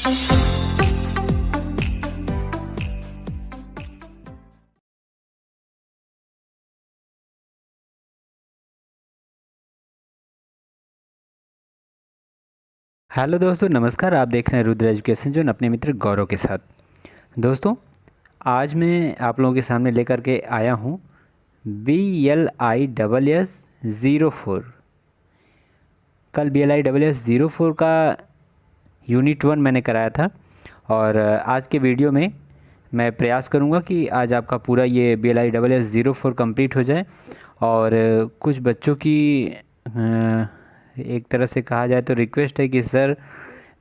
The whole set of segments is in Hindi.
हेलो दोस्तों, नमस्कार। आप देख रहे हैं रुद्र एजुकेशन जोन अपने मित्र गौरव के साथ। दोस्तों, आज मैं आप लोगों के सामने लेकर के आया हूँ BLISS04। कल BLISS04 का यूनिट 1 मैंने कराया था और आज के वीडियो में मैं प्रयास करूँगा कि आज आपका पूरा ये BLISS04 कंप्लीट हो जाए। और कुछ बच्चों की एक तरह से कहा जाए तो रिक्वेस्ट है कि सर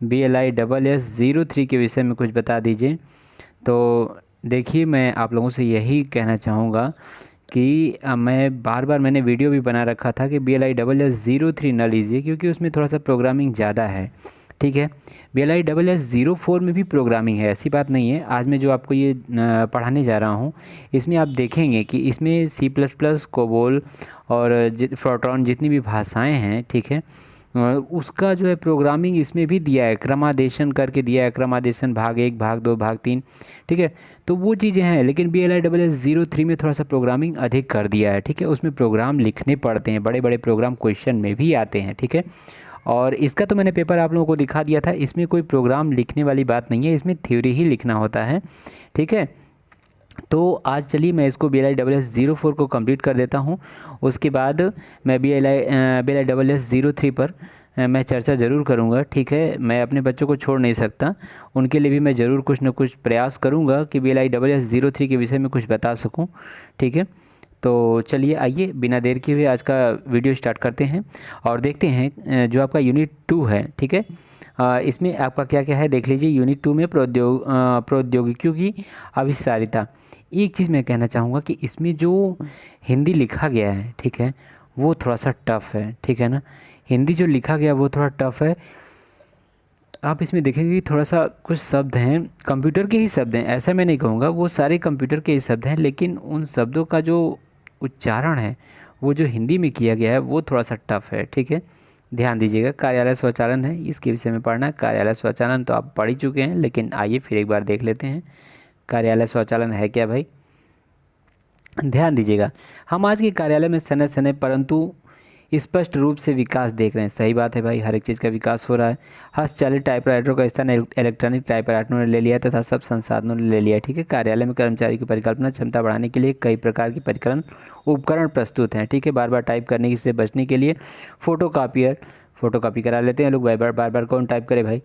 BLISS03 के विषय में कुछ बता दीजिए। तो देखिए, मैं आप लोगों से यही कहना चाहूँगा कि मैं बार बार मैंने वीडियो भी बना रखा था कि BLISS03 ना लीजिए, क्योंकि उसमें थोड़ा सा प्रोग्रामिंग ज़्यादा है। ठीक है, BLISS04 में भी प्रोग्रामिंग है, ऐसी बात नहीं है। आज मैं जो आपको ये पढ़ाने जा रहा हूँ, इसमें आप देखेंगे कि इसमें C++, कोबोल और फोर्ट्रॉन जितनी भी भाषाएं हैं, ठीक है, उसका जो है प्रोग्रामिंग इसमें भी दिया है, क्रमादेशन करके दिया है, क्रमादेशन भाग 1, भाग 2, भाग 3। ठीक है, तो वो चीज़ें हैं, लेकिन BLISS03 में थोड़ा सा प्रोग्रामिंग अधिक कर दिया है। ठीक है, उसमें प्रोग्राम लिखने पड़ते हैं, बड़े बड़े प्रोग्राम क्वेश्चन में भी आते हैं। ठीक है, और इसका तो मैंने पेपर आप लोगों को दिखा दिया था, इसमें कोई प्रोग्राम लिखने वाली बात नहीं है, इसमें थ्योरी ही लिखना होता है। ठीक है, तो आज चलिए मैं इसको BLISS04 को कंप्लीट कर देता हूँ। उसके बाद मैं BLISS03 पर मैं चर्चा ज़रूर करूँगा। ठीक है, मैं अपने बच्चों को छोड़ नहीं सकता, उनके लिए भी मैं ज़रूर कुछ ना कुछ प्रयास करूँगा कि BLISS03 के विषय में कुछ बता सकूँ। ठीक है, तो चलिए आइए बिना देर किए हुए आज का वीडियो स्टार्ट करते हैं और देखते हैं जो आपका यूनिट 2 है। ठीक है, इसमें आपका क्या क्या है देख लीजिए। यूनिट 2 में प्रौद्योगिकियों की आविष्कारिता। एक चीज़ मैं कहना चाहूँगा कि इसमें जो हिंदी लिखा गया है, ठीक है, वो थोड़ा सा टफ़ है। ठीक है ना, हिंदी जो लिखा गया वो थोड़ा टफ़ है। आप इसमें देखेंगे कि थोड़ा सा कुछ शब्द हैं कंप्यूटर के ही शब्द हैं, ऐसा मैं नहीं कहूँगा वो सारे कंप्यूटर के ही शब्द हैं, लेकिन उन शब्दों का जो उच्चारण है वो जो हिंदी में किया गया है वो थोड़ा सा टफ़ है। ठीक है, ध्यान दीजिएगा। कार्यालय स्वचालन है, इसके विषय में पढ़ना है। कार्यालय स्वचालन तो आप पढ़ ही चुके हैं, लेकिन आइए फिर एक बार देख लेते हैं कार्यालय स्वचालन है क्या भाई। ध्यान दीजिएगा, हम आज के कार्यालय में समय समय परंतु स्पष्ट रूप से विकास देख रहे हैं। सही बात है भाई, हर एक चीज़ का विकास हो रहा है। हस्तचालित टाइपराइटरों का स्थान इलेक्ट्रॉनिक टाइपराइटरों ने ले लिया तथा सब संसाधनों ने ले लिया। ठीक है, कार्यालय में कर्मचारी की परिकल्पना क्षमता बढ़ाने के लिए कई प्रकार की परिकलन उपकरण प्रस्तुत हैं। ठीक है, बार बार टाइप करने से बचने के लिए फोटोकॉपी करा लेते हैं लोग। बार बार कौन टाइप करे भाई।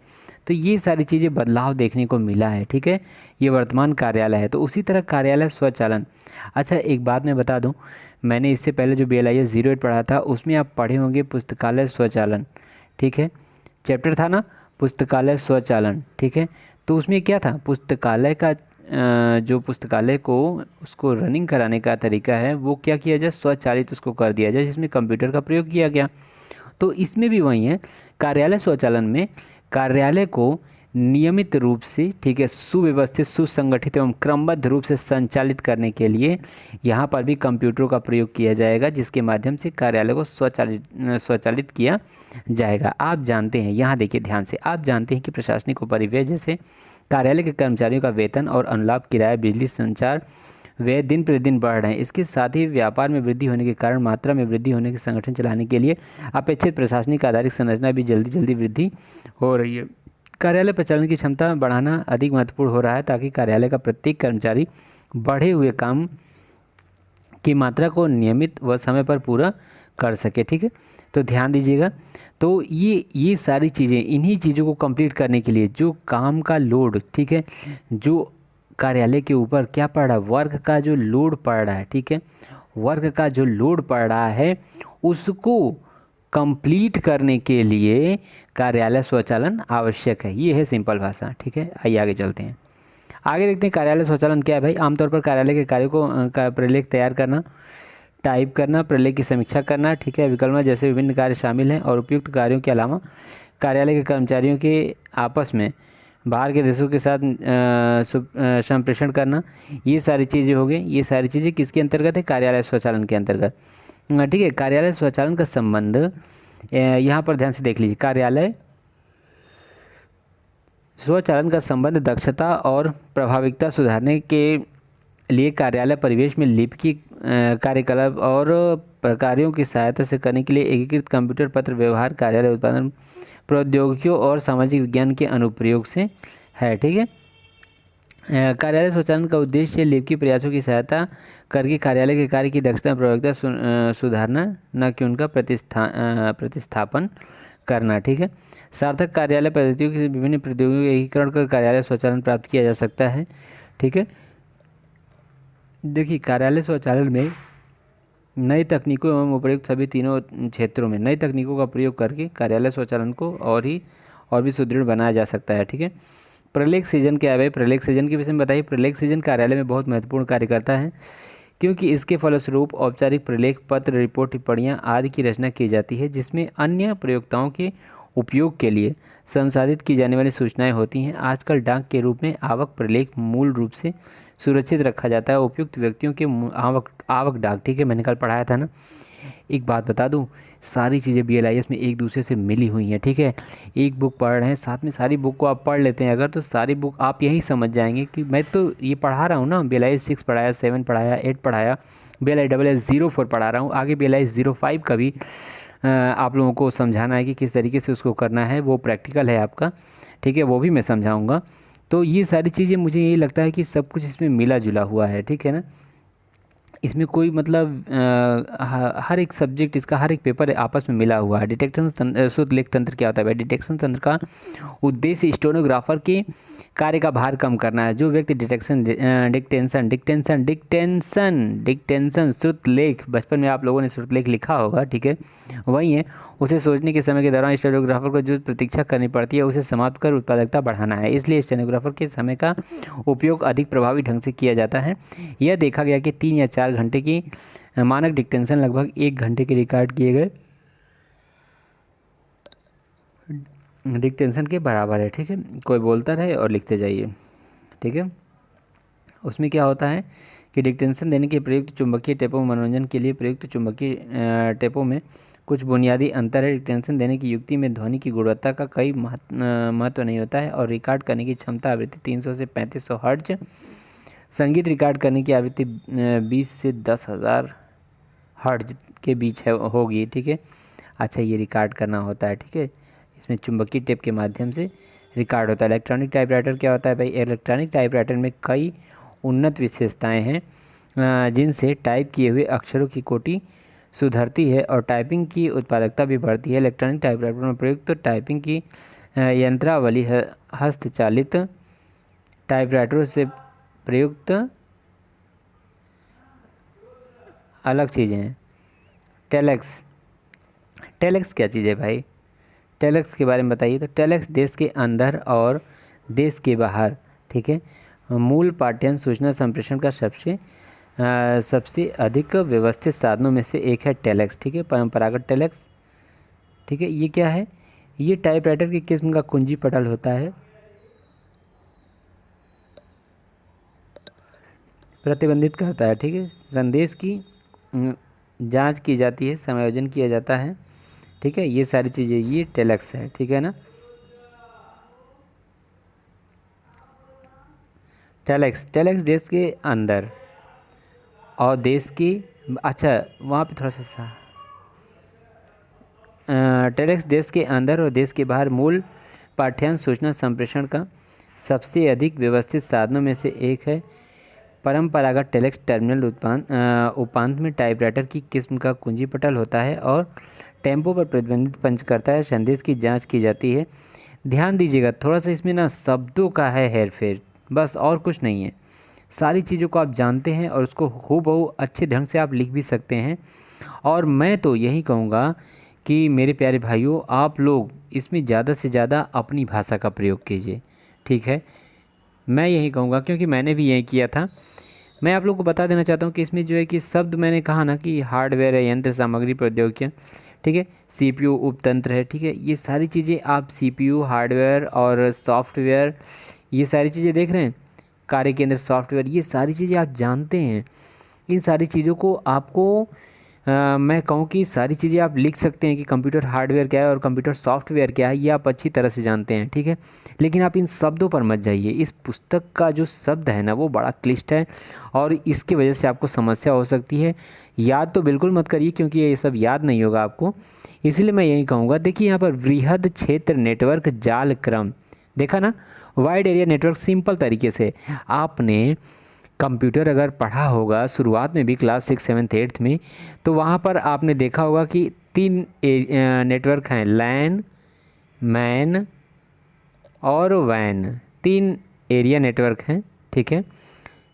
तो ये सारी चीज़ें बदलाव देखने को मिला है। ठीक है, ये वर्तमान कार्यालय है। तो उसी तरह कार्यालय स्वचालन। अच्छा, एक बात मैं बता दूं, मैंने इससे पहले जो BLIS08 पढ़ा था उसमें आप पढ़े होंगे पुस्तकालय स्वचालन। ठीक है, चैप्टर था ना पुस्तकालय स्वचालन। ठीक है, तो उसमें क्या था, पुस्तकालय का जो पुस्तकालय को उसको रनिंग कराने का तरीका है वो क्या किया जाए, स्वचालित उसको कर दिया जाए, जिसमें कंप्यूटर का प्रयोग किया गया। तो इसमें भी वही है, कार्यालय स्वचालन में कार्यालय को नियमित रूप से, ठीक है, सुव्यवस्थित, सुसंगठित एवं क्रमबद्ध रूप से संचालित करने के लिए यहाँ पर भी कंप्यूटरों का प्रयोग किया जाएगा, जिसके माध्यम से कार्यालय को स्वचालित किया जाएगा। आप जानते हैं, यहाँ देखिए ध्यान से, आप जानते हैं कि प्रशासनिक उपरिव्यय जैसे कार्यालय के कर्मचारियों का वेतन और अनुलाभ, किराया, बिजली, संचार व्यय दिन प्रतिदिन बढ़ रहे हैं। इसके साथ ही व्यापार में वृद्धि होने के कारण मात्रा में वृद्धि होने के संगठन चलाने के लिए अपेक्षित प्रशासनिक आधारिक संरचना भी जल्दी वृद्धि हो रही है। कार्यालय प्रचालन की क्षमता बढ़ाना अधिक महत्वपूर्ण हो रहा है, ताकि कार्यालय का प्रत्येक कर्मचारी बढ़े हुए काम की मात्रा को नियमित व समय पर पूरा कर सके। ठीक है, तो ध्यान दीजिएगा। तो ये सारी चीज़ें, इन्हीं चीज़ों को कंप्लीट करने के लिए जो काम का लोड, ठीक है, जो कार्यालय के ऊपर क्या पड़ रहा है, वर्क का जो लोड पड़ रहा है, ठीक है, वर्क का जो लोड पड़ रहा है उसको कंप्लीट करने के लिए कार्यालय स्वचालन आवश्यक है। ये है सिंपल भाषा। ठीक है, आइए आगे चलते हैं। आगे देखते हैं कार्यालय स्वचालन क्या है भाई। आमतौर पर कार्यालय के कार्यों को का प्रलेख तैयार करना, टाइप करना, प्रलेख की समीक्षा करना, ठीक है, विकल्प जैसे विभिन्न कार्य शामिल हैं। और उपयुक्त कार्यों के अलावा कार्यालय के कर्मचारियों के आपस में बाहर के देशों के साथ संप्रेषण करना, ये सारी चीज़ें हो गई। ये सारी चीज़ें किसके अंतर्गत है, कार्यालय स्वचालन के अंतर्गत। ठीक है, कार्यालय स्वचालन का संबंध यहाँ पर ध्यान से देख लीजिए। कार्यालय स्वचालन का संबंध दक्षता और प्रभाविकता सुधारने के लिए कार्यालय परिवेश में लिपि कार्यकलाप और प्रकारों की सहायता से करने के लिए एकीकृत कंप्यूटर पत्र व्यवहार कार्यालय उत्पादन प्रौद्योगिकियों और सामाजिक विज्ञान के अनुप्रयोग से है। ठीक है, कार्यालय स्वचालन का उद्देश्य लिपि प्रयासों की सहायता करके कार्यालय के कार्य की दक्षता प्रभाविकता सुधारना, न कि उनका प्रतिस्थापन करना। ठीक है, सार्थक कार्यालय पद्धतियों के विभिन्न प्रौद्योगिकियों का एकीकरण कर कार्यालय स्वचालन प्राप्त किया जा सकता है। ठीक है, देखिए कार्यालय स्वचालन में नई तकनीकों एवं उपयुक्त सभी तीनों क्षेत्रों में नई तकनीकों का प्रयोग करके कार्यालय स्वचालन को और भी सुदृढ़ बनाया जा सकता है। ठीक है, प्रलेख सृजन क्या है भाई? प्रलेख सृजन के विषय में बताइए। प्रलेख सृजन कार्यालय में बहुत महत्वपूर्ण कार्य करता है, क्योंकि इसके फलस्वरूप औपचारिक प्रलेख पत्र, रिपोर्ट, टिप्पणियाँ आदि की रचना की जाती है, जिसमें अन्य प्रयोक्ताओं के उपयोग के लिए संसाधित की जाने वाली सूचनाएं होती हैं। आजकल डाक के रूप में आवक प्रलेख मूल रूप से सुरक्षित रखा जाता है उपयुक्त व्यक्तियों के आवक डाक। ठीक है, मैंने कल पढ़ाया था ना। एक बात बता दूं, सारी चीज़ें BLIS में एक दूसरे से मिली हुई हैं। ठीक है, एक बुक पढ़ रहे हैं, साथ में सारी बुक को आप पढ़ लेते हैं अगर, तो सारी बुक आप यही समझ जाएंगे कि मैं तो ये पढ़ा रहा हूँ ना, BLIS 6 पढ़ाया, 7 पढ़ाया, 8 पढ़ाया, BLIS 04 पढ़ा रहा हूँ, आगे BLIS 05 का भी आप लोगों को समझाना है कि किस तरीके से उसको करना है, वो प्रैक्टिकल है आपका। ठीक है, वो भी मैं समझाऊँगा। तो ये सारी चीज़ें मुझे यही लगता है कि सब कुछ इसमें मिला जुला हुआ है। ठीक है ना, इसमें कोई मतलब हर एक सब्जेक्ट, इसका हर एक पेपर आपस में मिला हुआ है। डिटेक्शन शुद्ध लेख तंत्र क्या होता है भाई? डिटेक्शन तंत्र का उद्देश्य स्टेनोग्राफर के कार्य का भार कम करना है। जो व्यक्ति डिक्टेंशन श्रुत लेख, बचपन में आप लोगों ने श्रुत लेख लिखा होगा, ठीक है, वही है। उसे सोचने के समय के दौरान स्टेनोग्राफर को जो प्रतीक्षा करनी पड़ती है उसे समाप्त कर उत्पादकता बढ़ाना है। इसलिए स्टेनोग्राफर के समय का उपयोग अधिक प्रभावी ढंग से किया जाता है। यह देखा गया कि 3 या 4 घंटे की मानक डिक्टेंशन लगभग 1 घंटे के रिकॉर्ड किए गए डिक्टेंशन के बराबर है। ठीक है, कोई बोलता रहे और लिखते जाइए। ठीक है, उसमें क्या होता है कि डिक्टेंशन देने के प्रयुक्त चुंबकीय टेपों, मनोरंजन के लिए प्रयुक्त चुंबकीय टेपों में कुछ बुनियादी अंतर है। डिक्टेंशन देने की युक्ति में ध्वनि की गुणवत्ता का कई महत्व नहीं होता है और रिकॉर्ड करने की क्षमता आवृत्ति 300 से 3500 हर्ट्ज, संगीत रिकॉर्ड करने की आवृत्ति 20 से 10,000 हर्ट्ज के बीच है होगी। ठीक है, अच्छा ये रिकॉर्ड करना होता है। ठीक है, इसमें चुंबकीय टेप के माध्यम से रिकॉर्ड होता है। इलेक्ट्रॉनिक टाइपराइटर क्या होता है भाई? इलेक्ट्रॉनिक टाइपराइटर में कई उन्नत विशेषताएं हैं जिनसे टाइप किए हुए अक्षरों की कोटि सुधरती है और टाइपिंग की उत्पादकता भी बढ़ती है। इलेक्ट्रॉनिक टाइपराइटर में प्रयुक्त टाइपिंग की यंत्रावली हस्तचालित टाइपराइटरों से प्रयुक्त अलग चीज़ें हैं। टेलेक्स क्या चीज़ है भाई? टेलेक्स के बारे में बताइए। तो टेलेक्स देश के अंदर और देश के बाहर, ठीक है, मूल पाठ्यंश सूचना संप्रेषण का सबसे अधिक व्यवस्थित साधनों में से एक है टेलेक्स। ठीक है, परंपरागत टेलेक्स। ठीक है, ये क्या है? ये टाइपराइटर की किस्म का कुंजी पटल होता है। प्रतिबंधित करता है। ठीक है, संदेश की जांच की जाती है, समायोजन किया जाता है। ठीक है, ये सारी चीज़ें, ये टेलेक्स है। ठीक है ना, टेलेक्स देश के अंदर और देश की, अच्छा वहाँ पे थोड़ा सा टेलेक्स देश के अंदर और देश के बाहर मूल पाठ्यांश सूचना संप्रेषण का सबसे अधिक व्यवस्थित साधनों में से एक है। परंपरागत टेलेक्स टर्मिनल उपांत में टाइपराइटर की किस्म का कुंजी पटल होता है और टेम्पो पर प्रतिबंधित पंच करता है। संदेश की जांच की जाती है। ध्यान दीजिएगा, थोड़ा सा इसमें ना शब्दों का है हेरफेर, बस और कुछ नहीं है। सारी चीज़ों को आप जानते हैं और उसको हूबहू अच्छे ढंग से आप लिख भी सकते हैं। और मैं तो यही कहूँगा कि मेरे प्यारे भाइयों, आप लोग इसमें ज़्यादा से ज़्यादा अपनी भाषा का प्रयोग कीजिए। ठीक है, मैं यही कहूँगा क्योंकि मैंने भी यही किया था। मैं आप लोगों को बता देना चाहता हूँ कि इसमें जो है कि शब्द मैंने कहा ना कि हार्डवेयर है, यंत्र सामग्री प्रौद्योगिकी, ठीक है, CPU उपतंत्र है। ठीक है, ये सारी चीज़ें आप CPU हार्डवेयर और सॉफ्टवेयर, ये सारी चीज़ें देख रहे हैं, कार्य केंद्र सॉफ्टवेयर, ये सारी चीज़ें आप जानते हैं। इन सारी चीज़ों को आपको मैं कहूँ कि सारी चीज़ें आप लिख सकते हैं कि कंप्यूटर हार्डवेयर क्या है और कंप्यूटर सॉफ्टवेयर क्या है, ये आप अच्छी तरह से जानते हैं, ठीक है। लेकिन आप इन शब्दों पर मत जाइए। इस पुस्तक का जो शब्द है ना वो बड़ा क्लिष्ट है और इसकी वजह से आपको समस्या हो सकती है। याद तो बिल्कुल मत करिए क्योंकि ये सब याद नहीं होगा आपको। इसलिए मैं यही कहूँगा, देखिए यहाँ पर वृहद क्षेत्र नेटवर्क जाल क्रम, देखा ना, वाइड एरिया नेटवर्क। सिंपल तरीके से आपने कंप्यूटर अगर पढ़ा होगा शुरुआत में भी क्लास 6, 7, 8 में, तो वहाँ पर आपने देखा होगा कि 3 नेटवर्क हैं, लैन, मैन और वैन। 3 एरिया नेटवर्क हैं, ठीक है,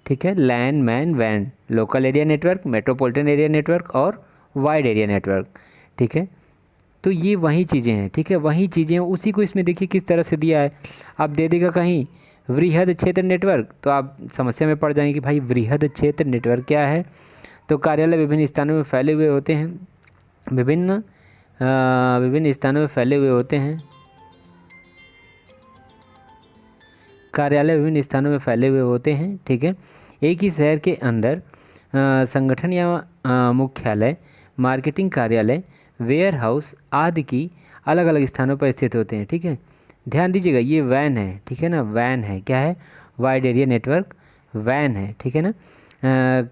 ठीक है। लैन, मैन, वैन, local area network, metropolitan area network और वाइड एरिया नेटवर्क, ठीक है। तो ये वही चीज़ें हैं, ठीक है, वही चीज़ें हैं। उसी को इसमें देखिए किस तरह से दिया है। आप दे देगा कहीं वृहद क्षेत्र नेटवर्क, तो आप समस्या में पड़ जाएंगे कि भाई वृहद क्षेत्र नेटवर्क क्या है। तो कार्यालय विभिन्न स्थानों में फैले हुए होते हैं, विभिन्न स्थानों में फैले हुए होते हैं। कार्यालय विभिन्न स्थानों में फैले हुए होते हैं, ठीक है। एक ही शहर के अंदर संगठन या मुख्यालय, मार्केटिंग कार्यालय, वेयर हाउस आदि की अलग अलग स्थानों पर स्थित होते हैं, ठीक है। ध्यान दीजिएगा, ये वैन है, ठीक है ना, वैन है, क्या है, वाइड एरिया नेटवर्क वैन है, ठीक है ना।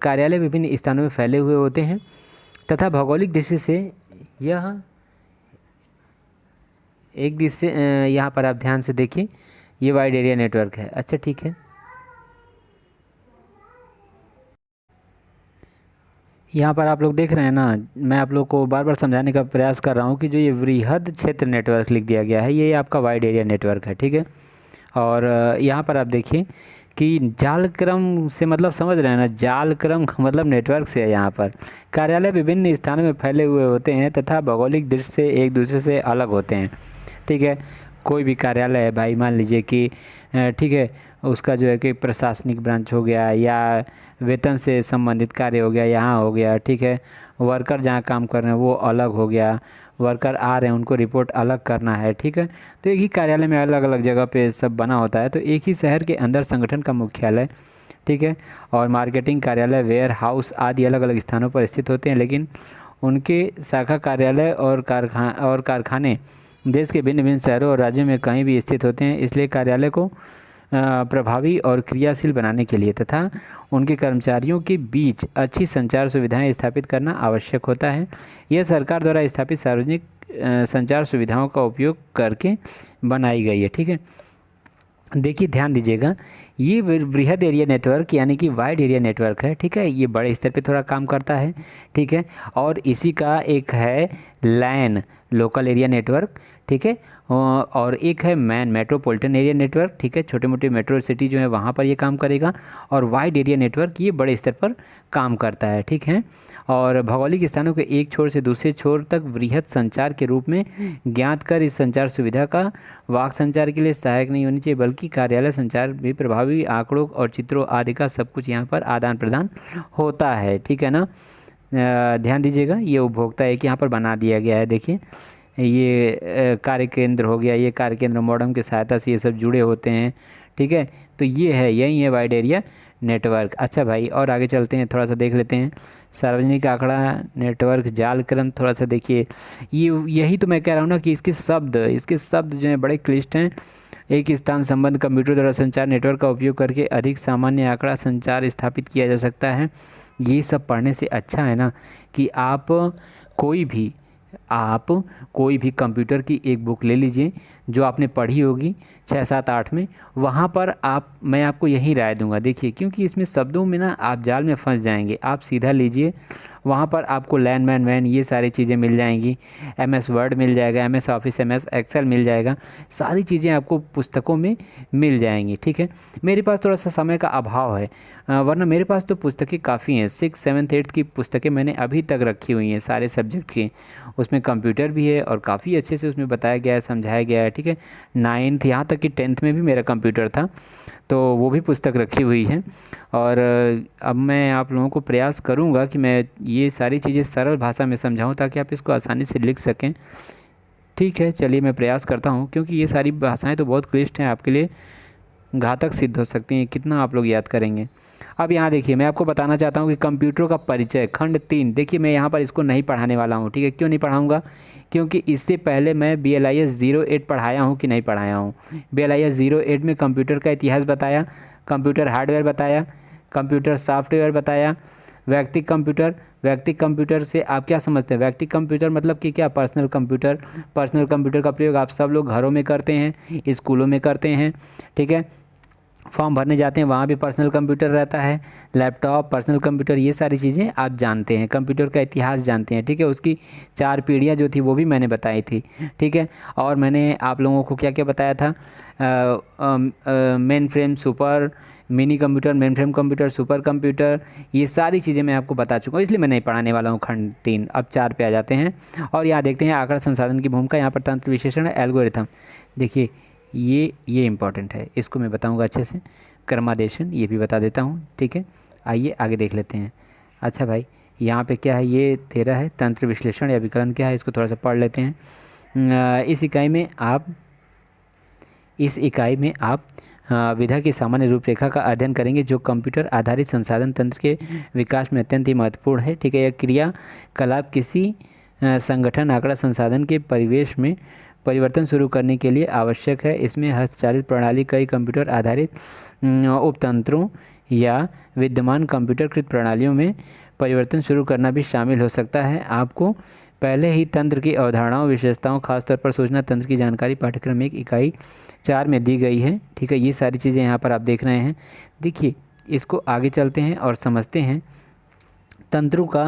कार्यालय विभिन्न स्थानों में फैले हुए होते हैं तथा भौगोलिक दृष्टि से यह एक दृष्टि यहाँ पर आप ध्यान से देखिए, ये वाइड एरिया नेटवर्क है। अच्छा, ठीक है। यहाँ पर आप लोग देख रहे हैं ना, मैं आप लोग को बार बार समझाने का प्रयास कर रहा हूँ कि जो ये वृहद क्षेत्र नेटवर्क लिख दिया गया है ये आपका वाइड एरिया नेटवर्क है, ठीक है। और यहाँ पर आप देखिए कि जाल क्रम से मतलब समझ रहे हैं ना, जाल क्रम का मतलब नेटवर्क से है। यहाँ पर कार्यालय विभिन्न स्थानों में फैले हुए होते हैं तथा भौगोलिक दृष्टि से एक दूसरे से अलग होते हैं, ठीक है। कोई भी कार्यालय है भाई, मान लीजिए कि ठीक है, उसका जो है कि प्रशासनिक ब्रांच हो गया या वेतन से संबंधित कार्य हो गया, यहाँ हो गया, ठीक है। वर्कर जहाँ काम कर रहे हैं वो अलग हो गया, वर्कर आ रहे हैं उनको रिपोर्ट अलग करना है, ठीक है। तो एक ही कार्यालय में अलग अलग जगह पे सब बना होता है। तो एक ही शहर के अंदर संगठन का मुख्यालय, ठीक है, और मार्केटिंग कार्यालय, वेयर हाउस आदि अलग अलग स्थानों पर स्थित होते हैं, लेकिन उनके शाखा कार्यालय और कारखाने देश के भिन्न भिन्न शहरों और राज्यों में कहीं भी स्थित होते हैं। इसलिए कार्यालय को प्रभावी और क्रियाशील बनाने के लिए तथा उनके कर्मचारियों के बीच अच्छी संचार सुविधाएं स्थापित करना आवश्यक होता है। यह सरकार द्वारा स्थापित सार्वजनिक संचार सुविधाओं का उपयोग करके बनाई गई है, ठीक है। देखिए ध्यान दीजिएगा, ये वृहद एरिया नेटवर्क यानी कि वाइड एरिया नेटवर्क है, ठीक है। ये बड़े स्तर पे थोड़ा काम करता है, ठीक है। और इसी का एक है लैन, लोकल एरिया नेटवर्क, ठीक है। और एक है मैन, मेट्रोपॉलिटन एरिया नेटवर्क, ठीक है। छोटे मोटे मेट्रो सिटी जो है वहाँ पर ये काम करेगा। और वाइड एरिया नेटवर्क ये बड़े स्तर पर काम करता है, ठीक है। और भौगोलिक स्थानों के एक छोर से दूसरे छोर तक वृहद संचार के रूप में ज्ञात कर इस संचार सुविधा का वाक संचार के लिए सहायक नहीं होनी चाहिए, बल्कि कार्यालय संचार भी प्रभावी आंकड़ों और चित्रों आदि का सब कुछ यहाँ पर आदान प्रदान होता है, ठीक है ना। ध्यान दीजिएगा, ये उपभोक्ता एक यहाँ पर बना दिया गया है। देखिए ये कार्य केंद्र हो गया, ये कार्य केंद्र मॉडम की सहायता से ये सब जुड़े होते हैं, ठीक है। तो ये है, यही है वाइड एरिया नेटवर्क। अच्छा भाई, और आगे चलते हैं, थोड़ा सा देख लेते हैं सार्वजनिक आंकड़ा नेटवर्क जाल क्रम। थोड़ा सा देखिए, ये यही तो मैं कह रहा हूँ ना कि इसके शब्द जो हैं बड़े क्लिष्ट हैं। एक स्थान संबंध कंप्यूटर द्वारा संचार नेटवर्क का उपयोग करके अधिक सामान्य आंकड़ा संचार स्थापित किया जा सकता है। ये सब पढ़ने से अच्छा है ना कि आप कोई भी कंप्यूटर की एक बुक ले लीजिए जो आपने पढ़ी होगी 6, 7, 8 में। वहाँ पर मैं आपको यही राय दूंगा। देखिए, क्योंकि इसमें शब्दों में ना आप जाल में फंस जाएंगे। आप सीधा लीजिए, वहाँ पर आपको लैन, मैन, वैन ये सारी चीज़ें मिल जाएंगी। MS वर्ड मिल जाएगा, MS ऑफिस, MS एक्सेल मिल जाएगा। सारी चीज़ें आपको पुस्तकों में मिल जाएंगी, ठीक है। मेरे पास थोड़ा सा समय का अभाव है, वरना मेरे पास तो पुस्तकें काफ़ी हैं। 6, 7, 8 की पुस्तकें मैंने अभी तक रखी हुई हैं सारे सब्जेक्ट की। उसमें कंप्यूटर भी है और काफ़ी अच्छे से उसमें बताया गया है, समझाया गया है, ठीक है। 9th यहाँ तक कि 10th में भी मेरा कंप्यूटर था, तो वो भी पुस्तक रखी हुई है। और अब मैं आप लोगों को प्रयास करूँगा कि मैं ये सारी चीज़ें सरल भाषा में समझाऊँ ताकि आप इसको आसानी से लिख सकें, ठीक है। चलिए मैं प्रयास करता हूँ, क्योंकि ये सारी भाषाएं तो बहुत क्लिष्ट हैं, आपके लिए घातक सिद्ध हो सकती हैं। कितना आप लोग याद करेंगे। अब यहाँ देखिए मैं आपको बताना चाहता हूँ कि कंप्यूटर का परिचय खंड 3, देखिए मैं यहाँ पर इसको नहीं पढ़ाने वाला हूँ, ठीक है। क्यों नहीं पढ़ाऊँगा? क्योंकि इससे पहले मैं BLIS 08 पढ़ाया हूँ कि नहीं पढ़ाया हूँ। BLIS 08 में कंप्यूटर का इतिहास बताया, कंप्यूटर हार्डवेयर बताया, कंप्यूटर सॉफ्टवेयर बताया, व्यक्तिगत कंप्यूटर से आप क्या समझते हैं? व्यक्तिगत कंप्यूटर मतलब कि क्या? Personal computer. पर्सनल कंप्यूटर का प्रयोग आप सब लोग घरों में करते हैं, स्कूलों में करते हैं, ठीक है। फॉर्म भरने जाते हैं वहाँ भी पर्सनल कंप्यूटर रहता है, लैपटॉप, पर्सनल कंप्यूटर, ये सारी चीज़ें आप जानते हैं। कंप्यूटर का इतिहास जानते हैं, ठीक है। उसकी 4 पीढ़ियाँ जो थी वो भी मैंने बताई थी, ठीक है। और मैंने आप लोगों को क्या क्या बताया था? Main frame, super mini computer, main frame computer, super computer, ये सारी चीज़ें मैं आपको बता चुका हूँ, इसलिए मैं नहीं पढ़ाने वाला हूँ खंड 3। अब 4 पे आ जाते हैं और यहाँ देखते हैं आंकड़ा संसाधन की भूमिका। यहाँ पर तंत्र विश्लेषण है, एल्गोरिथम। देखिए ये इंपॉर्टेंट है, इसको मैं बताऊँगा अच्छे से। क्रमादेशन ये भी बता देता हूँ, ठीक है। आइए आगे देख लेते हैं। अच्छा भाई, यहाँ पे क्या है? ये 13 है, तंत्र विश्लेषण या विकलन क्या है, इसको थोड़ा सा पढ़ लेते हैं। इस इकाई में आप विधा की सामान्य रूपरेखा का अध्ययन करेंगे जो कंप्यूटर आधारित संसाधन तंत्र के विकास में अत्यंत ही महत्वपूर्ण है, ठीक है। यह क्रियाकलाप किसी संगठन आंकड़ा संसाधन के परिवेश में परिवर्तन शुरू करने के लिए आवश्यक है। इसमें हस्तचालित प्रणाली, कई कंप्यूटर आधारित उपतंत्रों या विद्यमान कंप्यूटरकृत प्रणालियों में परिवर्तन शुरू करना भी शामिल हो सकता है। आपको पहले ही तंत्र की अवधारणाओं, विशेषताओं, खासतौर पर सूचना तंत्र की जानकारी पाठ्यक्रम 1 इकाई 4 में दी गई है, ठीक है। ये सारी चीज़ें यहाँ पर आप देख रहे हैं। देखिए इसको आगे चलते हैं और समझते हैं। तंत्रों का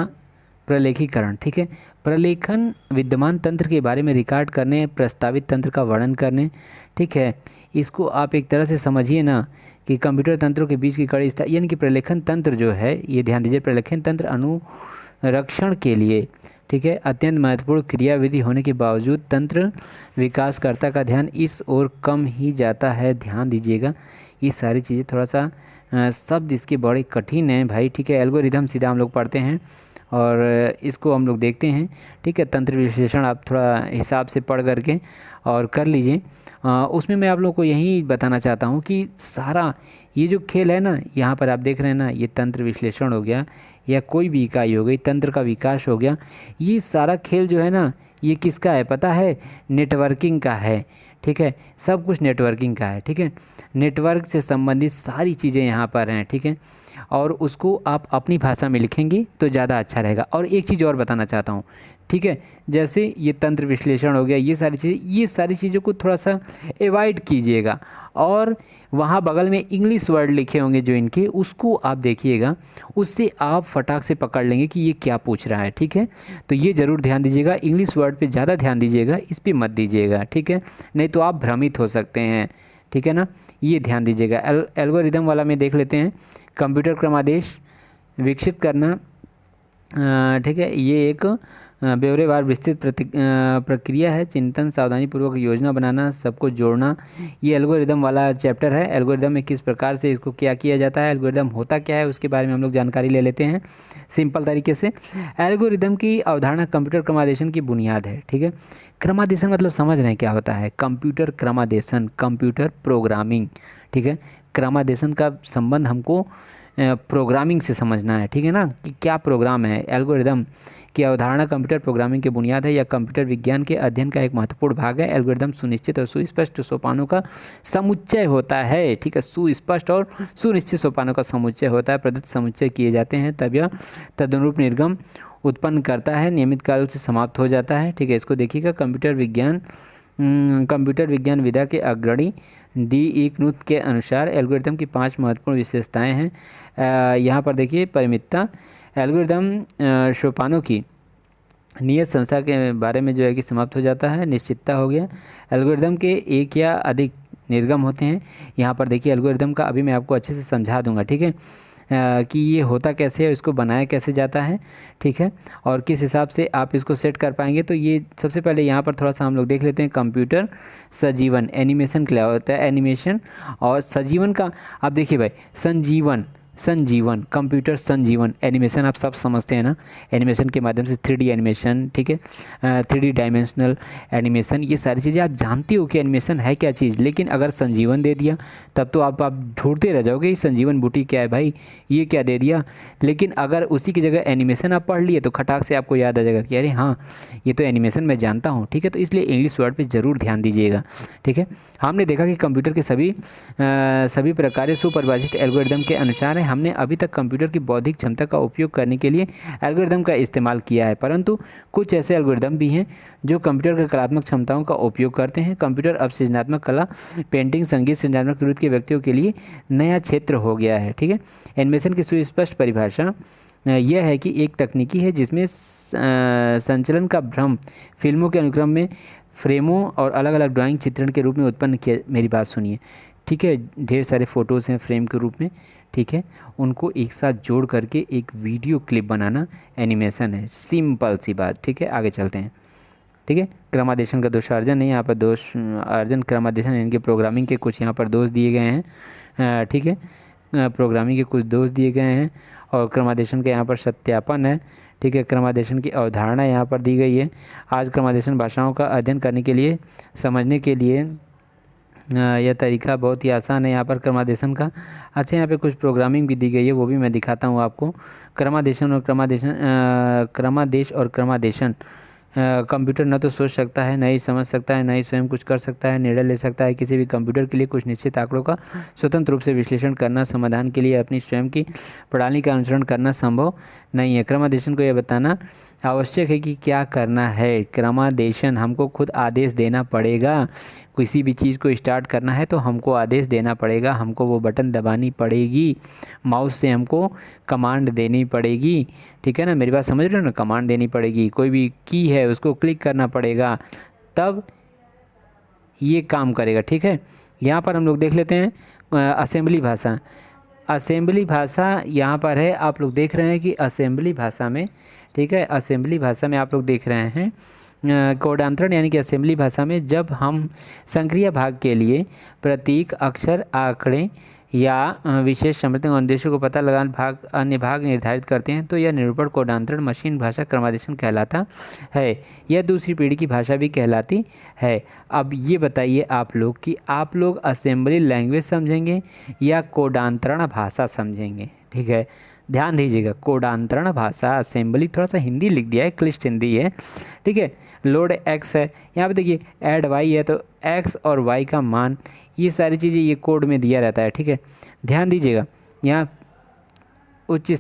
प्रलेखीकरण, ठीक है। प्रलेखन विद्यमान तंत्र के बारे में रिकॉर्ड करने, प्रस्तावित तंत्र का वर्णन करने, ठीक है। इसको आप एक तरह से समझिए ना कि कंप्यूटर तंत्रों के बीच की कड़ी यानी कि प्रलेखन तंत्र जो है, ये ध्यान दीजिए, प्रलेखन तंत्र अनुरक्षण के लिए, ठीक है, अत्यंत महत्वपूर्ण क्रियाविधि होने के बावजूद तंत्र विकासकर्ता का ध्यान इस ओर कम ही जाता है। ध्यान दीजिएगा, ये सारी चीज़ें थोड़ा सा शब्द इसके बड़े कठिन हैं भाई, ठीक है। एल्गोरिदम सीधा हम लोग पढ़ते हैं और इसको हम लोग देखते हैं, ठीक है। तंत्र विश्लेषण आप थोड़ा हिसाब से पढ़ करके और कर लीजिए। उसमें मैं आप लोगों को यही बताना चाहता हूँ कि सारा ये जो खेल है ना, यहाँ पर आप देख रहे हैं ना, ये तंत्र विश्लेषण हो गया या कोई भी इकाई हो गई, तंत्र का विकास हो गया, ये सारा खेल जो है ना, ये किसका है पता है? नेटवर्किंग का है, ठीक है। सब कुछ नेटवर्किंग का है, ठीक है। नेटवर्क से संबंधित सारी चीज़ें यहाँ पर हैं, ठीक है। और उसको आप अपनी भाषा में लिखेंगे तो ज़्यादा अच्छा रहेगा। और एक चीज़ और बताना चाहता हूँ, ठीक है। जैसे ये तंत्र विश्लेषण हो गया, ये सारी चीज़ों को थोड़ा सा अवॉइड कीजिएगा। और वहाँ बगल में इंग्लिश वर्ड लिखे होंगे जो इनके, उसको आप देखिएगा, उससे आप फटाक से पकड़ लेंगे कि ये क्या पूछ रहा है, ठीक है। तो ये ज़रूर ध्यान दीजिएगा, इंग्लिश वर्ड पे ज़्यादा ध्यान दीजिएगा, इस पर मत दीजिएगा, ठीक है। नहीं तो आप भ्रमित हो सकते हैं, ठीक है ना। ये ध्यान दीजिएगा। एल्गोरिदम वाला में देख लेते हैं। कंप्यूटर क्रमादेश विकसित करना, ठीक है, ये एक ब्यौरेवार विस्तृत प्रक्रिया है। चिंतन, सावधानीपूर्वक योजना बनाना, सबको जोड़ना, ये एल्गोरिदम वाला चैप्टर है। एल्गोरिदम में किस प्रकार से इसको क्या किया जाता है, एल्गोरिदम होता क्या है, उसके बारे में हम लोग जानकारी ले लेते हैं सिंपल तरीके से। एल्गोरिदम की अवधारणा कंप्यूटर क्रमादेशन की बुनियाद है, ठीक है। क्रमादेशन मतलब समझ रहे हैं क्या होता है? कंप्यूटर क्रमादेशन, कंप्यूटर प्रोग्रामिंग, ठीक है। क्रमादेशन का संबंध हमको प्रोग्रामिंग से समझना है, ठीक है ना, कि क्या प्रोग्राम है। एल्गोरिदम की अवधारणा कंप्यूटर प्रोग्रामिंग की बुनियाद है या कंप्यूटर विज्ञान के अध्ययन का एक महत्वपूर्ण भाग है। एल्गोरिदम सुनिश्चित और सुस्पष्ट सोपानों का समुच्चय होता है, ठीक है। सुस्पष्ट और सुनिश्चित सोपानों का समुच्चय होता है। प्रदत्त समुच्चय किए जाते हैं तब यह तदनुरूप निर्गम उत्पन्न करता है, नियमित काल से समाप्त हो जाता है, ठीक है। इसको देखिएगा। कंप्यूटर विज्ञान विधा के अग्रणी DE कनुथ के अनुसार एल्गोरिदम की 5 महत्वपूर्ण विशेषताएं हैं। यहाँ पर देखिए, परिमितता, एल्गोरिदम सोपानों की नियत संख्या के बारे में जो है कि समाप्त हो जाता है। निश्चितता हो गया, एल्गोरिदम के एक या अधिक निर्गम होते हैं। यहाँ पर देखिए एल्गोरिदम का अभी मैं आपको अच्छे से समझा दूंगा, ठीक है, कि ये होता कैसे है, इसको बनाया कैसे जाता है, ठीक है, और किस हिसाब से आप इसको सेट कर पाएंगे। तो ये सबसे पहले यहाँ पर थोड़ा सा हम लोग देख लेते हैं। कंप्यूटर सजीवन, एनिमेशन क्या होता है? एनिमेशन और सजीवन का आप देखिए भाई, संजीवन संजीवन, कंप्यूटर संजीवन एनिमेशन आप सब समझते हैं ना, एनिमेशन के माध्यम से 3D एनिमेशन, ठीक है, 3D डायमेंशनल एनिमेशन, ये सारी चीज़ें आप जानते हो कि एनिमेशन है क्या चीज़। लेकिन अगर संजीवन दे दिया तब तो आप ढूंढते रह जाओगे ये संजीवन बूटी क्या है भाई, ये क्या दे दिया। लेकिन अगर उसी की जगह एनिमेशन आप पढ़ लिए तो खटाक से आपको याद आ जाएगा कि अरे हाँ ये तो एनिमेशन मैं जानता हूँ, ठीक है। तो इसलिए इंग्लिश वर्ड पर ज़रूर ध्यान दीजिएगा, ठीक है। हमने देखा कि कंप्यूटर के सभी प्रकार सुपरिभाषित एल्गोरिदम के अनुसार है। हमने अभी तक कंप्यूटर की बौद्धिक क्षमता का उपयोग करने के लिए एल्गोरिदम का इस्तेमाल किया है, परंतु कुछ ऐसे एल्गोरिदम भी हैं जो कंप्यूटर की कलात्मक क्षमताओं का उपयोग करते हैं। कंप्यूटर अब सृजनात्मक कला, पेंटिंग, संगीत, सृजनात्मक जरूरत के व्यक्तियों के लिए नया क्षेत्र हो गया है, ठीक है। एनिमेशन की सुस्पष्ट परिभाषा यह है कि एक तकनीकी है जिसमें संचलन का भ्रम फिल्मों के अनुक्रम में फ्रेमों और अलग अलग ड्राइंग चित्रण के रूप में उत्पन्न किया। मेरी बात सुनिए, ठीक है, ढेर सारे फ़ोटोज़ हैं फ्रेम के रूप में, ठीक है, उनको एक साथ जोड़ करके एक वीडियो क्लिप बनाना एनिमेशन है, सिंपल सी बात, ठीक है। आगे चलते हैं, ठीक है। क्रमादेशन का दोष अर्जन नहीं, यहाँ पर दोष अर्जन क्रमादेशन इनके प्रोग्रामिंग के कुछ यहाँ पर दोष दिए गए हैं, ठीक है, प्रोग्रामिंग के कुछ दोष दिए गए हैं और क्रमादेशन के यहाँ पर सत्यापन है, ठीक है। क्रमादेशन की अवधारणा यहाँ पर दी गई है। आज क्रमादेशन भाषाओं का अध्ययन करने के लिए, समझने के लिए यह तरीका बहुत ही आसान है यहाँ पर क्रमादेशन का। अच्छा, यहाँ पे कुछ प्रोग्रामिंग भी दी गई है, वो भी मैं दिखाता हूँ आपको। क्रमादेश और क्रमादेशन कंप्यूटर न तो सोच सकता है, न ही समझ सकता है, न ही स्वयं कुछ कर सकता है, निर्णय ले सकता है। किसी भी कंप्यूटर के लिए कुछ निश्चित आंकड़ों का स्वतंत्र रूप से विश्लेषण करना, समाधान के लिए अपनी स्वयं की प्रणाली का अनुसरण करना संभव नहीं है। क्रमादेशन को यह बताना आवश्यक है कि क्या करना है। क्रमादेशन हमको खुद आदेश देना पड़ेगा। किसी भी चीज़ को स्टार्ट करना है तो हमको आदेश देना पड़ेगा, हमको वो बटन दबानी पड़ेगी, माउस से हमको कमांड देनी पड़ेगी, ठीक है ना। मेरी बात समझ रहे हो ना, कमांड देनी पड़ेगी, कोई भी की है उसको क्लिक करना पड़ेगा, तब ये काम करेगा, ठीक है। यहाँ पर हम लोग देख लेते हैं असेंबली भाषा। असेंबली भाषा यहाँ पर है, आप लोग देख रहे हैं कि असेंबली भाषा में, ठीक है, असेंबली भाषा में आप लोग देख रहे हैं कोडांतरण, यानी कि असेंबली भाषा में जब हम संक्रिया भाग के लिए प्रतीक, अक्षर, आंकड़े या विशेष समृद्धि उद्देश्यों को पता लगाने भाग अन्य भाग निर्धारित करते हैं तो यह निरूपण कोडांतरण मशीन भाषा क्रमादेशन कहलाता है। यह दूसरी पीढ़ी की भाषा भी कहलाती है। अब ये बताइए आप लोग कि आप लोग असेंबली लैंग्वेज समझेंगे या कोडांतरण भाषा समझेंगे, ठीक है। ध्यान दीजिएगा, कोडांतरण भाषा, असेंबली थोड़ा सा हिंदी लिख दिया है, क्लिष्ट हिंदी है, ठीक है। लोड एक्स है, यहाँ पे देखिए ऐड वाई है, तो एक्स और वाई का मान, ये सारी चीज़ें ये कोड में दिया रहता है, ठीक है। ध्यान दीजिएगा, यहाँ उच्च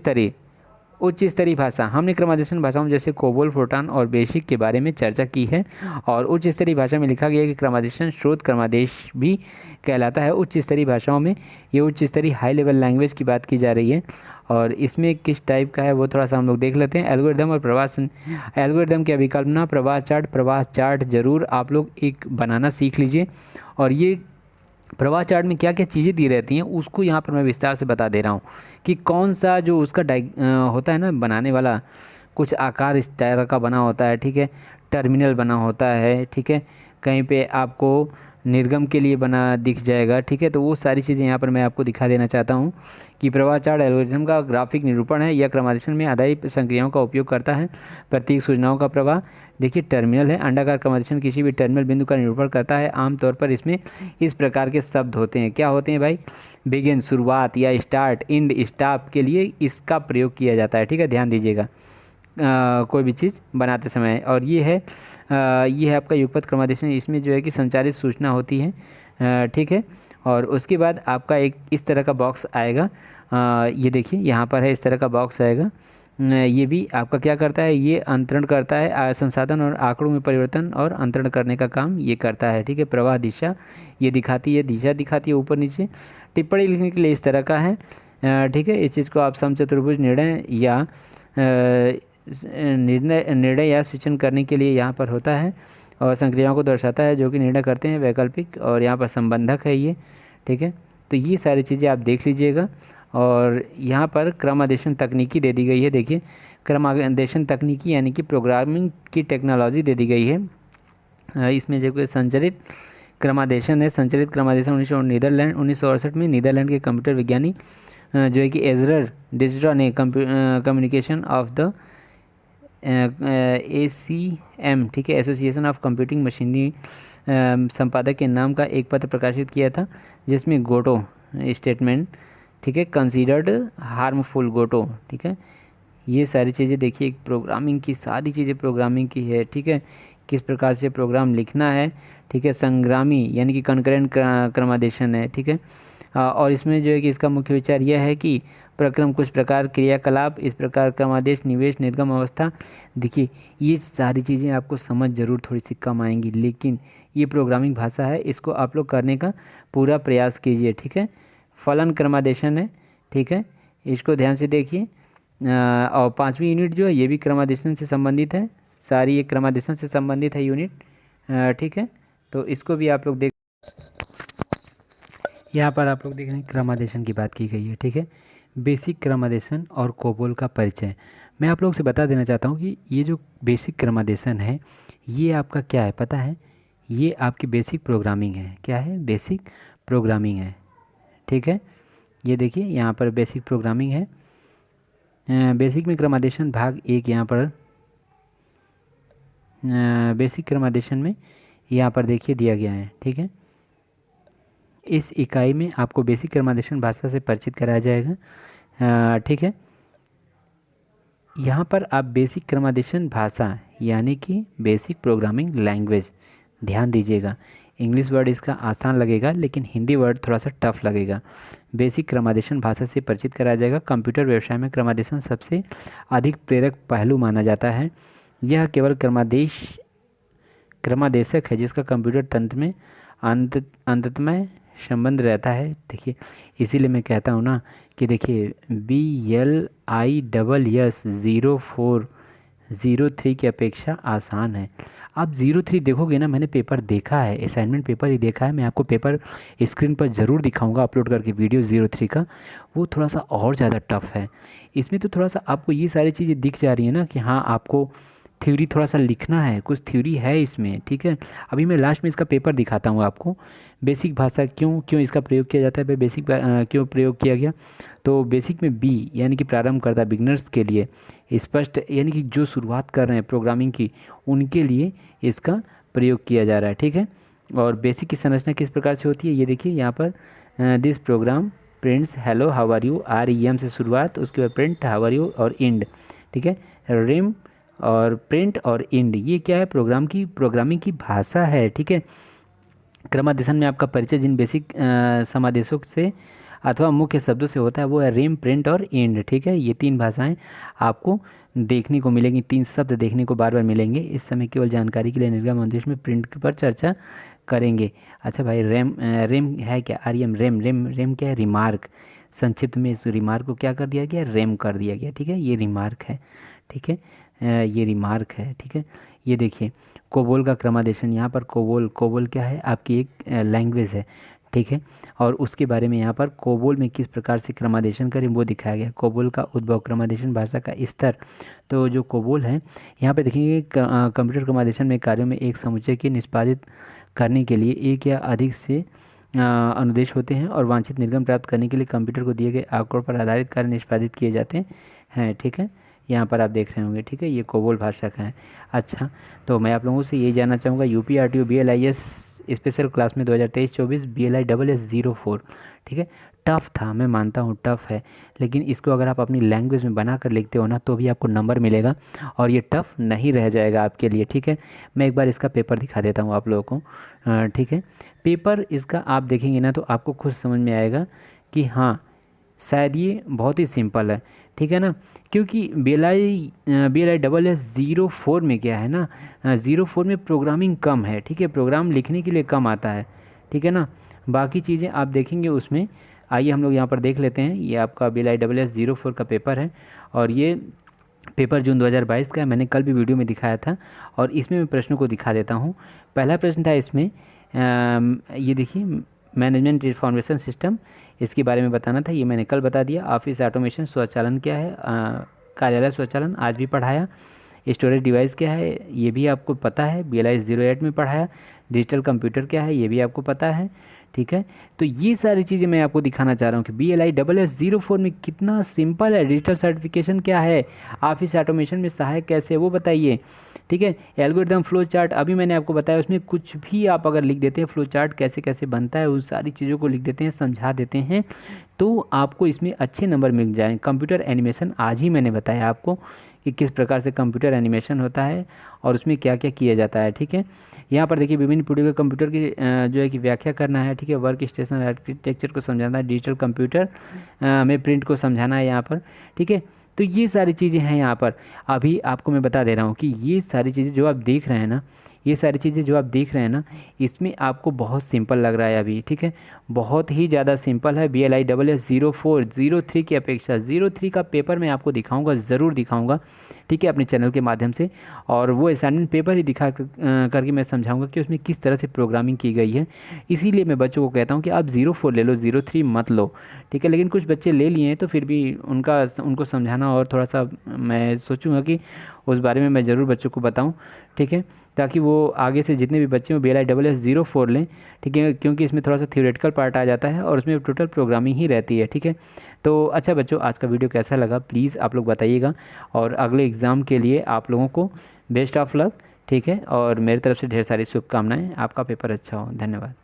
स्तरीय भाषा, हमने क्रमादेशन भाषाओं जैसे कोबोल, फोर्टान और बेसिक के बारे में चर्चा की है। और उच्च स्तरीय भाषा में लिखा गया है कि क्रमादेशन स्रोत क्रमादेश भी कहलाता है। उच्च स्तरीय भाषाओं में ये उच्च स्तरीय हाई लेवल लैंग्वेज की बात की जा रही है। और इसमें किस टाइप का है वो थोड़ा सा हम लोग देख लेते हैं। एल्गोरिदम और प्रवाह, एल्गोरिदम की अभिकल्पना, प्रवाह चार्ट ज़रूर आप लोग एक बनाना सीख लीजिए। और ये प्रवाह चार्ट में क्या क्या चीज़ें दी रहती हैं उसको यहाँ पर मैं विस्तार से बता दे रहा हूँ कि कौन सा जो उसका होता है ना बनाने वाला, कुछ आकार इस तरह का बना होता है, ठीक है, टर्मिनल बना होता है, ठीक है, कहीं पे आपको निर्गम के लिए बना दिख जाएगा, ठीक है। तो वो सारी चीज़ें यहाँ पर मैं आपको दिखा देना चाहता हूँ कि प्रवाह चार्ट एल्गोरिथम का ग्राफिक निरूपण है। यह क्रमादेशन में आधारित संक्रियाओं का उपयोग करता है। प्रतीक सूचनाओं का प्रवाह, देखिए टर्मिनल है, अंडाकार क्रमादेशन किसी भी टर्मिनल बिंदु का निरूपण करता है। आमतौर पर इसमें इस प्रकार के शब्द होते हैं, क्या होते हैं भाई, बिगिन शुरुआत या स्टार्ट, एंड स्टॉप के लिए इसका प्रयोग किया जाता है, ठीक है। ध्यान दीजिएगा कोई भी चीज़ बनाते समय। और ये है आपका युगपत क्रमादेशन, इसमें जो है कि संचारित सूचना होती है, ठीक है। और उसके बाद आपका एक इस तरह का बॉक्स आएगा, ये देखिए यहाँ पर है, इस तरह का बॉक्स आएगा। ये भी आपका क्या करता है, ये अंतरण करता है, संसाधन और आंकड़ों में परिवर्तन और अंतरण करने का काम ये करता है, ठीक है। प्रवाह दिशा ये दिखाती है, दिशा दिखाती है ऊपर नीचे। टिप्पणी लिखने के लिए इस तरह का है, ठीक है। इस चीज़ को आप समचतुर्भुज निर्णय या निर्णय या सूचन करने के लिए यहाँ पर होता है। और संक्रियाओं को दर्शाता है जो कि निर्णय करते हैं, वैकल्पिक, और यहाँ पर संबंधक है ये, ठीक है। तो ये सारी चीज़ें आप देख लीजिएगा। और यहाँ पर क्रमादेशन तकनीकी दे दी गई है, देखिए क्रमादेशन तकनीकी यानी कि प्रोग्रामिंग की टेक्नोलॉजी दे दी गई है। इसमें जो कोई संचरित क्रमादेशन है, संचरित क्रमादेशन 1968 में नीदरलैंड के कंप्यूटर विज्ञानी जो है कि एजरर डिजिटल ने कम्युनिकेशन ऑफ द ACM, ठीक है, एसोसिएशन ऑफ कंप्यूटिंग मशीनरी संपादक के नाम का एक पत्र प्रकाशित किया था, जिसमें गोटो स्टेटमेंट, ठीक है, कंसीडर्ड हार्मफुल गोटो, ठीक है। ये सारी चीज़ें देखिए, प्रोग्रामिंग की सारी चीज़ें प्रोग्रामिंग की है, ठीक है, किस प्रकार से प्रोग्राम लिखना है, ठीक है। संग्रामी यानी कि कनकरेंट क्रमादेशन है, ठीक है। और इसमें जो है कि इसका मुख्य विचार यह है कि प्रक्रम कुछ प्रकार क्रियाकलाप इस प्रकार क्रमादेश निवेश निर्गम अवस्था। देखिए ये सारी चीज़ें आपको समझ ज़रूर थोड़ी सी कम आएंगी, लेकिन ये प्रोग्रामिंग भाषा है, इसको आप लोग करने का पूरा प्रयास कीजिए, ठीक है। फलन क्रमादेशन है, ठीक है, इसको ध्यान से देखिए। और 5वीं यूनिट जो है ये भी क्रमादेशन से संबंधित है, सारी ये क्रमादेशन से संबंधित है यूनिट, ठीक है। तो इसको भी आप लोग देख, यहाँ पर आप लोग देख रहे हैं क्रमादेशन की बात की गई है, ठीक है। बेसिक क्रमादेशन और कोबोल का परिचय मैं आप लोग से बता देना चाहता हूँ कि ये जो बेसिक क्रमादेशन है ये आपका क्या है पता है, ये आपकी बेसिक प्रोग्रामिंग है। क्या है? बेसिक प्रोग्रामिंग है, ठीक है। ये देखिए यहाँ पर बेसिक प्रोग्रामिंग है। बेसिक में क्रमादेशन भाग 1 यहाँ पर बेसिक क्रमादेशन में यहाँ पर देखिए दिया गया है, ठीक है। इस इकाई में आपको बेसिक क्रमादेशन भाषा से परिचित कराया जाएगा, ठीक है। यहाँ पर आप बेसिक क्रमादेशन भाषा यानी कि बेसिक प्रोग्रामिंग लैंग्वेज, ध्यान दीजिएगा, इंग्लिश वर्ड इसका आसान लगेगा लेकिन हिंदी वर्ड थोड़ा सा टफ लगेगा। बेसिक क्रमादेशन भाषा से परिचित कराया जाएगा। कंप्यूटर व्यवसाय में क्रमादेशन सबसे अधिक प्रेरक पहलू माना जाता है। यह केवल क्रमादेशक है जिसका कंप्यूटर तंत्र में अंततमय संबंध रहता है। देखिए इसीलिए मैं कहता हूँ ना कि देखिए BLISS 0403 की अपेक्षा आसान है। आप 03 देखोगे ना, मैंने पेपर देखा है, असाइनमेंट पेपर ही देखा है, मैं आपको पेपर स्क्रीन पर ज़रूर दिखाऊंगा अपलोड करके वीडियो 03 का, वो थोड़ा सा और ज़्यादा टफ है। इसमें तो थोड़ा सा आपको ये सारी चीज़ें दिख जा रही है ना कि हाँ आपको थ्योरी थोड़ा सा लिखना है, कुछ थ्योरी है इसमें, ठीक है। अभी मैं लास्ट में इसका पेपर दिखाता हूँ आपको। बेसिक भाषा क्यों इसका प्रयोग किया जाता है, बेसिक क्यों प्रयोग किया गया, तो बेसिक में बी यानी कि प्रारंभकर्ता बिगनर्स के लिए स्पष्ट, यानी कि जो शुरुआत कर रहे हैं प्रोग्रामिंग की उनके लिए इसका प्रयोग किया जा रहा है, ठीक है। और बेसिक की संरचना किस प्रकार से होती है ये देखिए यहाँ पर, this program prints hello how are you, REM से शुरुआत, उसके बाद प्रिंट हाउ आर यू और इंड, ठीक है। रिम और प्रिंट और इंड, ये क्या है? प्रोग्रामिंग की भाषा है, ठीक है। क्रमादेशन में आपका परिचय जिन बेसिक समादेशों से अथवा मुख्य शब्दों से होता है वो है रिम, प्रिंट और इंड, ठीक है। ये 3 भाषाएं आपको देखने को मिलेंगी, 3 शब्द देखने को बार बार मिलेंगे। इस समय केवल जानकारी के लिए निर्गम उद्देश्य में प्रिंट पर चर्चा करेंगे। अच्छा भाई, रेम है क्या? REM, रेम क्या है? रिमार्क। संक्षिप्त में इस रिमार्क को क्या कर दिया गया? रेम कर दिया गया, ठीक है। ये रिमार्क है, ठीक है, ये रिमार्क है, ठीक है। ये देखिए कोबोल का क्रमादेशन, यहाँ पर कोबोल क्या है? आपकी एक लैंग्वेज है, ठीक है। और उसके बारे में यहाँ पर कोबोल में किस प्रकार से क्रमादेशन करें वो दिखाया गया। कोबोल का उद्भव, क्रमादेशन भाषा का स्तर। तो जो कोबोल है यहाँ पे देखेंगे कंप्यूटर क्रमादेशन में कार्यों में एक समुच्चय के निष्पादित करने के लिए एक या अधिक से अनुदेश होते हैं और वांछित निर्गम प्राप्त करने के लिए कंप्यूटर को दिए गए आंकड़ों पर आधारित कार्य निष्पादित किए जाते हैं, ठीक है। यहाँ पर आप देख रहे होंगे, ठीक है, ये कोबोल भाषा का है। अच्छा, तो मैं आप लोगों से यही जानना चाहूँगा, UPRTO BLIS स्पेशल क्लास में 2023-24 BLISS 04, ठीक है। टफ़ था, मैं मानता हूँ टफ़ है, लेकिन इसको अगर आप अपनी लैंग्वेज में बना कर लिखते हो ना तो भी आपको नंबर मिलेगा और ये टफ़ नहीं रह जाएगा आपके लिए, ठीक है। मैं एक बार इसका पेपर दिखा देता हूँ आप लोगों को, ठीक है। पेपर इसका आप देखेंगे ना तो आपको खुद समझ में आएगा कि हाँ शायद ये बहुत ही सिंपल है, ठीक है ना। क्योंकि BLISS 04 में क्या है ना, 04 में प्रोग्रामिंग कम है, ठीक है, प्रोग्राम लिखने के लिए कम आता है, ठीक है ना। बाकी चीज़ें आप देखेंगे उसमें। आइए हम लोग यहाँ पर देख लेते हैं, ये आपका BLISS 04 का पेपर है और ये पेपर जून 2022 का है। मैंने कल भी वीडियो में दिखाया था और इसमें मैं प्रश्नों को दिखा देता हूँ। पहला प्रश्न था इसमें, ये देखिए मैनेजमेंट इन्फॉर्मेशन सिस्टम, इसके बारे में बताना था, ये मैंने कल बता दिया। ऑफिस ऑटोमेशन, स्वचालन क्या है, कार्यालय स्वचालन आज भी पढ़ाया। स्टोरेज डिवाइस क्या है ये भी आपको पता है, BLIS 08 में पढ़ाया। डिजिटल कंप्यूटर क्या है ये भी आपको पता है, ठीक है। तो ये सारी चीज़ें मैं आपको दिखाना चाह रहा हूँ कि BLISS04 में कितना सिंपल है। डिजिटल सर्टिफिकेशन क्या है, ऑफिस ऑटोमेशन में सहायक कैसे है वो बताइए, ठीक है। एल्गोरिदम फ्लो चार्ट अभी मैंने आपको बताया, उसमें कुछ भी आप अगर लिख देते हैं, फ्लो चार्ट कैसे कैसे बनता है उस सारी चीज़ों को लिख देते हैं, समझा देते हैं, तो आपको इसमें अच्छे नंबर मिल जाएँ। कंप्यूटर एनिमेशन आज ही मैंने बताया आपको कि किस प्रकार से कंप्यूटर एनिमेशन होता है और उसमें क्या क्या किया जाता है, ठीक है। यहाँ पर देखिए विभिन्न प्रकार के कंप्यूटर की जो है कि व्याख्या करना है, ठीक है। वर्क स्टेशन आर्किटेक्चर को समझाना है, डिजिटल कंप्यूटर में प्रिंट को समझाना है यहाँ पर, ठीक है। तो ये सारी चीज़ें हैं यहाँ पर। अभी आपको मैं बता दे रहा हूँ कि ये सारी चीज़ें जो आप देख रहे हैं ना, ये सारी चीज़ें जो आप देख रहे हैं ना, इसमें आपको बहुत सिंपल लग रहा है अभी, ठीक है। बहुत ही ज़्यादा सिंपल है। BLISS04 03 की अपेक्षा 03 का पेपर मैं आपको दिखाऊंगा, ज़रूर दिखाऊंगा, ठीक है, अपने चैनल के माध्यम से। और वो असाइनमेंट पेपर ही दिखा करके मैं समझाऊंगा कि उसमें किस तरह से प्रोग्रामिंग की गई है। इसीलिए मैं बच्चों को कहता हूँ कि आप 04 ले लो, 03 मत लो, ठीक है। लेकिन कुछ बच्चे ले लिए हैं तो फिर भी उनको समझाना और थोड़ा सा मैं सोचूंगा कि उस बारे में मैं ज़रूर बच्चों को बताऊं, ठीक है, ताकि वो आगे से जितने भी बच्चे हो BLISS04 लें, ठीक है। क्योंकि इसमें थोड़ा सा थ्योरेटिकल पार्ट आ जाता है और उसमें टोटल प्रोग्रामिंग ही रहती है, ठीक है। तो अच्छा बच्चों, आज का वीडियो कैसा लगा प्लीज़ आप लोग बताइएगा, और अगले एग्ज़ाम के लिए आप लोगों को बेस्ट ऑफ लक, ठीक है। और मेरी तरफ से ढेर सारी शुभकामनाएँ, आपका पेपर अच्छा हो। धन्यवाद।